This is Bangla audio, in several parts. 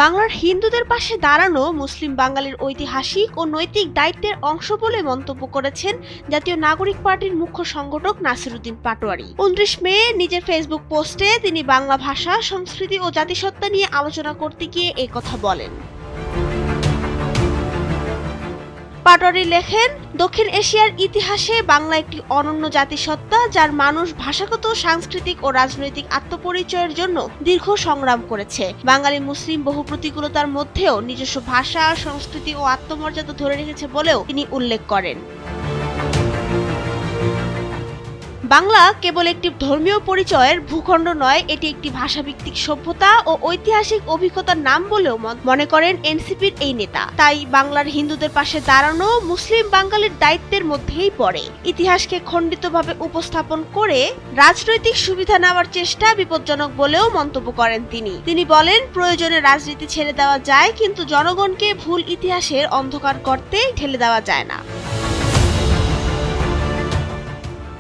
বাংলার হিন্দুদের পাশে দাঁড়ানো মুসলিম বাঙালির ঐতিহাসিক ও নৈতিক দায়িত্বের অংশ বলে মন্তব্য করেছেন জাতীয় নাগরিক পার্টির মুখ্য সংগঠক নাসিরউদ্দিন পাটোয়ারী। ২৯ মে নিজের ফেসবুক পোস্টে তিনি বাংলা ভাষা, সংস্কৃতি ও জাতিসত্তা নিয়ে আলোচনা করতে গিয়ে এই কথা বলেন। পাটোয়ারী লেখেন, দক্ষিণ এশিয়ার ইতিহাসে বাংলা একটি অনন্য জাতিসত্তা, যার মানুষ ভাষাগত, সাংস্কৃতিক ও রাজনৈতিক আত্মপরিচয়ের জন্য দীর্ঘ সংগ্রাম করেছে। বাঙালি মুসলিম বহু প্রতিকূলতার মধ্যেও নিজস্ব ভাষা, সংস্কৃতি ও আত্মমর্যাদা ধরে রেখেছে বলেও তিনি উল্লেখ করেন। বাংলা কেবল একটি ধর্মীয় পরিচয়ের ভূখণ্ড নয়, এটি একটি ভাষাভিত্তিক সভ্যতা ও ঐতিহাসিক অভিজ্ঞতার নাম বলেও মনে করেন এনসিপির এই নেতা। তাই বাংলার হিন্দুদের পাশে দাঁড়ানো মুসলিম বাঙালির দায়িত্বের মধ্যেই পড়ে। ইতিহাসকে খণ্ডিতভাবে উপস্থাপন করে রাজনৈতিক সুবিধা নেওয়ার চেষ্টা বিপজ্জনক বলেও মন্তব্য করেন তিনি বলেন, প্রয়োজনে রাজনীতি ছেড়ে দেওয়া যায়, কিন্তু জনগণকে ভুল ইতিহাসের অন্ধকার গর্তে ঠেলে দেওয়া যায় না।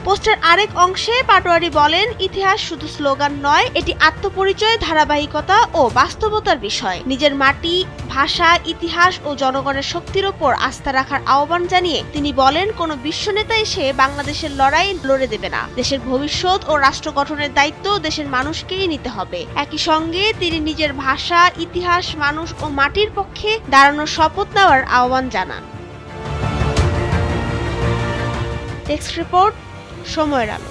পোস্টের আরেক অংশে পাটোয়ারী বলেন, ইতিহাস শুধু স্লোগান নয়, এটি আত্মপরিচয়, ধারাবাহিকতা ও বাস্তবতার বিষয়। নিজের মাটি, ভাষা, ইতিহাস ও জনগণের শক্তির ওপর আস্থা রাখার আহ্বান জানিয়ে তিনি বলেন, কোনো বিশ্বনেতা এসে বাংলাদেশের লড়াই লড়ে দেবে না। দেশের ভবিষ্যৎ ও রাষ্ট্র গঠনের দায়িত্ব দেশের মানুষকেই নিতে হবে। একই সঙ্গে তিনি নিজের ভাষা, ইতিহাস, মানুষ ও মাটির পক্ষে দাঁড়ানোর শপথ নেওয়ার আহ্বান জানান। ডেস্ক রিপোর্ট, সময়ের আলো।